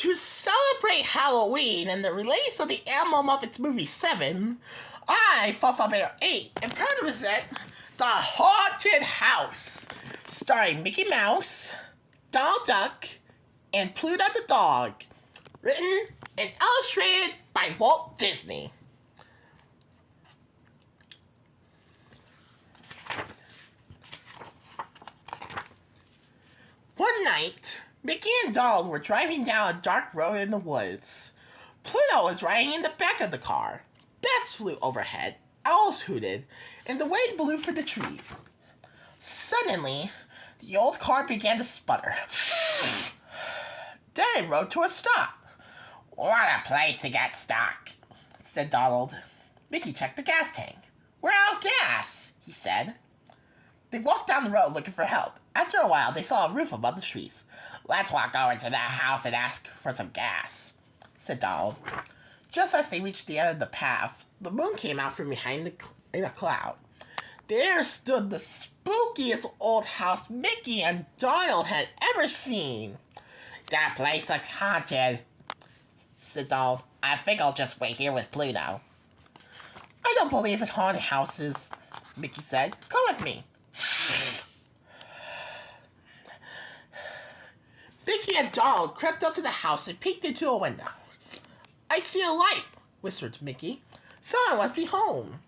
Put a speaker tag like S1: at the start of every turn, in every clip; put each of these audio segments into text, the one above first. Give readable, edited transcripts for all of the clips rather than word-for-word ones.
S1: To celebrate Halloween and the release of the Animal Muppets movie 7, I, Fluffy Bear 8, am proud to present The Haunted House, starring Mickey Mouse, Donald Duck, and Pluto the dog, written and illustrated by Walt Disney. One night, Mickey and Donald were driving down a dark road in the woods. Pluto was riding in the back of the car. Bats flew overhead, owls hooted, and the wind blew through the trees. Suddenly, the old car began to sputter. Then it rode to a stop. "What a place to get stuck," said Donald. Mickey checked the gas tank. "We're out of gas," he said. They walked down the road looking for help. After a while, they saw a roof above the trees. "Let's walk over to that house and ask for some gas," said Donald. Just as they reached the end of the path, the moon came out from behind in a cloud. There stood the spookiest old house Mickey and Donald had ever seen. "That place looks haunted," said Donald. "I think I'll just wait here with Pluto." "I don't believe in haunted houses," Mickey said. "Come with me." Mickey and Donald crept up to the house and peeked into a window. "I see a light," whispered Mickey. "Someone must be home."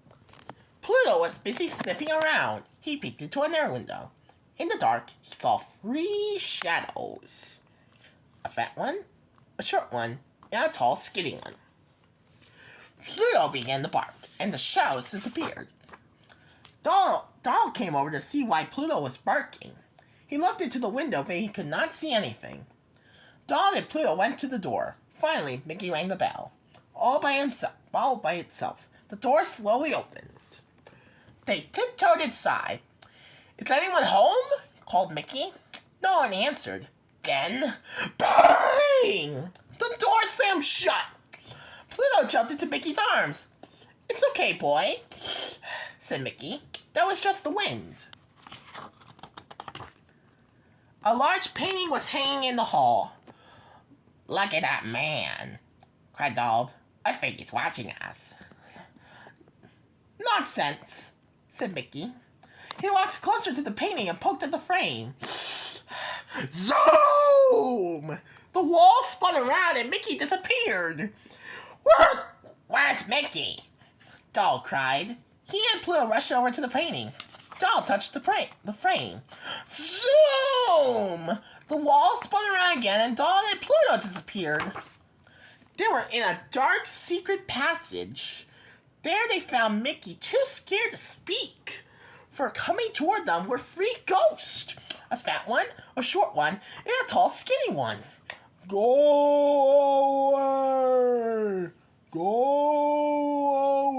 S1: Pluto was busy sniffing around. He peeked into another window. In the dark, he saw 3 shadows. A fat one, a short one, and a tall, skinny one. Pluto began to bark, and the shadows disappeared. Donald came over to see why Pluto was barking. He looked into the window, but he could not see anything. Donald and Pluto went to the door. Finally, Mickey rang the bell. All by itself. The door slowly opened. They tiptoed inside. "Is anyone home?" called Mickey. No one answered. Then, bang! The door slammed shut. Pluto jumped into Mickey's arms. "It's okay, boy," said Mickey. "That was just the wind." A large painting was hanging in the hall. "Look at that man," cried Donald. "I think he's watching us." "Nonsense," said Mickey. He walked closer to the painting and poked at the frame. Zoom! The wall spun around and Mickey disappeared. "Where's Mickey?" Donald cried. He and Pluto rushed over to the painting. Donald touched the frame. Zoom! The wall spun around again and Donald and Pluto disappeared. They were in a dark, secret passage. There they found Mickey too scared to speak. For coming toward them were 3 ghosts. A fat one, a short one, and a tall, skinny one. "Go away! Go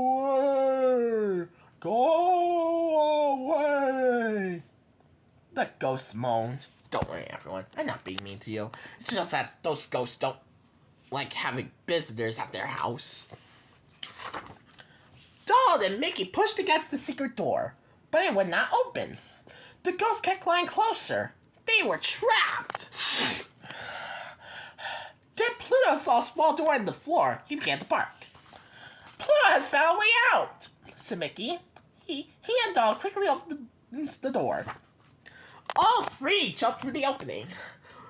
S1: away! Go away!" The ghosts moaned. "Don't worry, everyone. I'm not being mean to you. It's just that those ghosts don't like having visitors at their house." Donald and Mickey pushed against the secret door, but it would not open. The ghosts kept climbing closer. They were trapped. Then Pluto saw a small door in the floor. He began to bark. "Pluto has found a way out," said Mickey. He and Donald quickly opened the door. All 3 jumped through the opening.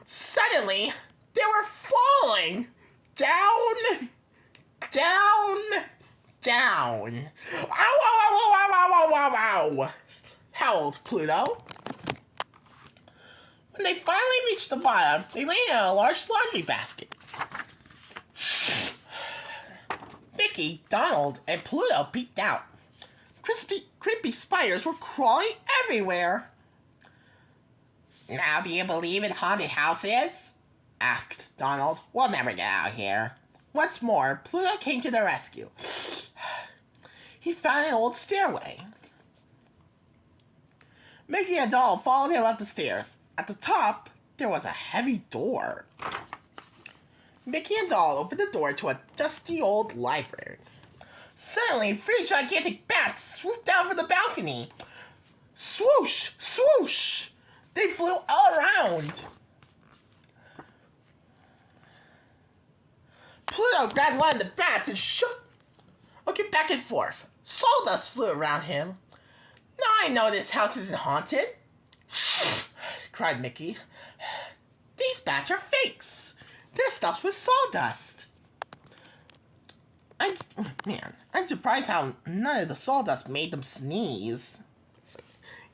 S1: Suddenly, they were falling. Down, down, down. "Ow, ow, ow, ow, ow, ow, ow, ow," howled Pluto. When they finally reached the bottom, they landed in a large laundry basket. Mickey, Donald, and Pluto peeked out. Creepy spiders were crawling everywhere. "Now do you believe in haunted houses?" asked Donald. "We'll never get out of here." Once more, Pluto came to their rescue. He found an old stairway. Mickey and Donald followed him up the stairs. At the top, there was a heavy door. Mickey and Donald opened the door to a dusty old library. Suddenly, 3 gigantic bats swooped down from the balcony. Swoosh! Swoosh! They flew all around. Pluto grabbed one of the bats and shook, looking back and forth. Sawdust flew around him. Now I know this house isn't haunted, cried Mickey. These bats are fakes. They're stuffed with sawdust. I'm surprised how none of the sawdust made them sneeze.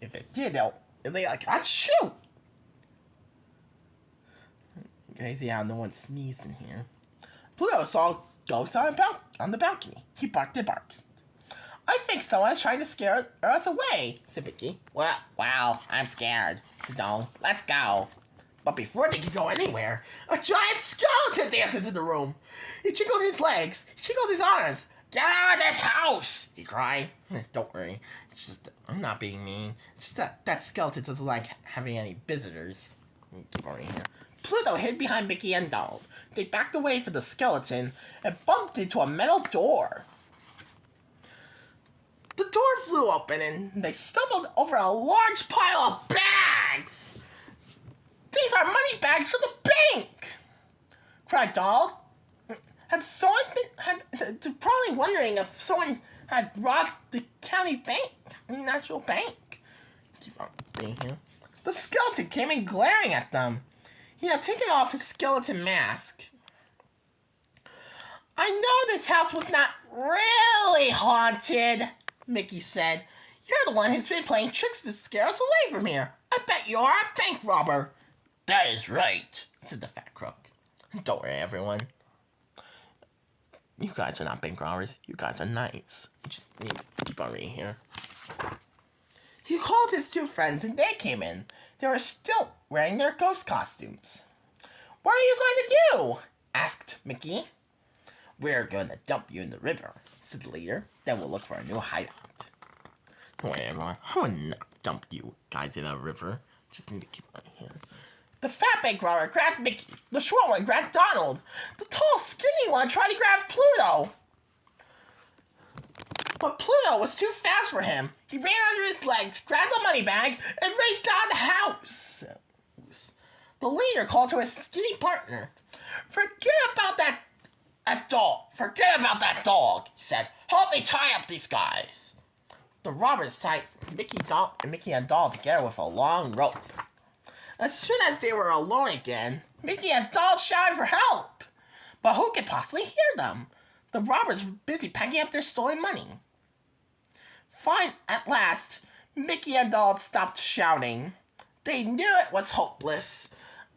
S1: If it did, they like, achoo! Crazy how no one sneezed in here. Pluto saw ghosts on the balcony. He barked and barked. I think someone's trying to scare us away, said Mickey. Well, I'm scared, said Donald. Let's go. But before they could go anywhere, a giant skeleton danced into the room. He jiggled his legs. He jiggled his arms. Get out of this house, he cried. Don't worry. It's just, I'm not being mean. It's just that skeleton doesn't like having any visitors. Keep on here. Pluto hid behind Mickey and Donald. They backed away from the skeleton and bumped into a metal door. The door flew open and they stumbled over a large pile of bags. These are money bags from the bank, cried Donald. They're probably wondering if someone had robbed the county bank, the national bank. Keep on reading here. The skeleton came in glaring at them. He had taken off his skeleton mask. I know this house was not really haunted, Mickey said. You're the one who's been playing tricks to scare us away from here. I bet you're a bank robber. That is right, said the fat crook. Don't worry, everyone. You guys are not bank robbers. You guys are nice. You just need to keep on reading here. He called his two friends and they came in. They were still wearing their ghost costumes. What are you going to do? Asked Mickey. We're going to dump you in the river, said the leader. Then we'll look for a new hideout. Don't worry, everyone. I will not dump you guys in a river. Just need to keep on here. The fat bank robber grabbed Mickey. The short one grabbed Donald. The tall, skinny one tried to grab Pluto. But Pluto was too fast for him. He ran under his legs, grabbed the money bag, and raced out of the house. The leader called to his skinny partner. Forget about that dog. Forget about that dog, he said. Help me tie up these guys. The robbers tied Mickey and Donald together with a long rope. As soon as they were alone again, Mickey and Donald shouted for help. But who could possibly hear them? The robbers were busy packing up their stolen money. Fine, at last, Mickey and Donald stopped shouting. They knew it was hopeless.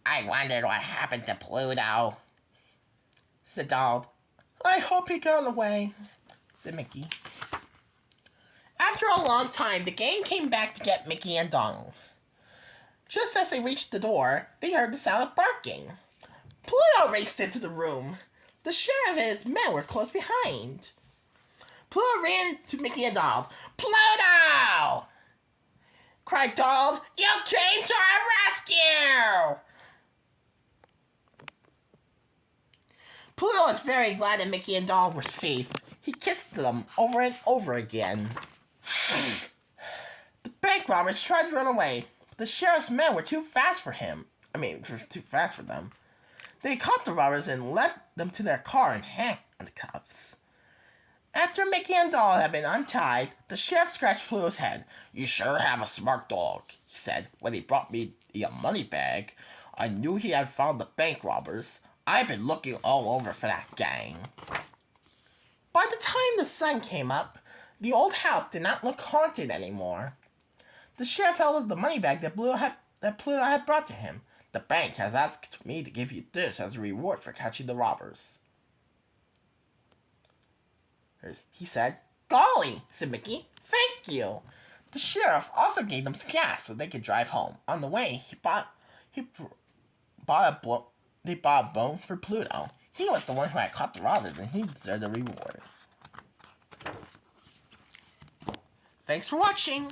S1: I wondered what happened to Pluto, said Donald. I hope he got away, said Mickey. After a long time, the gang came back to get Mickey and Donald. Just as they reached the door, they heard the sound of barking. Pluto raced into the room. The sheriff and his men were close behind. Pluto ran to Mickey and Donald. Pluto! Cried Donald. You came to our rescue! Pluto was very glad that Mickey and Donald were safe. He kissed them over and over again. The bank robbers tried to run away. The sheriff's men were too fast for him. Too fast for them. They caught the robbers and led them to their car in handcuffs. After Mickey and Donald had been untied, the sheriff scratched Pluto's head. You sure have a smart dog, he said. When he brought me a money bag, I knew he had found the bank robbers. I've been looking all over for that gang. By the time the sun came up, the old house did not look haunted anymore. The sheriff held up the money bag that Pluto had brought to him. The bank has asked me to give you this as a reward for catching the robbers. He said. Golly, said Mickey. Thank you. The sheriff also gave them some gas so they could drive home. On the way, they bought a bone for Pluto. He was the one who had caught the robbers and he deserved the reward. Thanks for watching.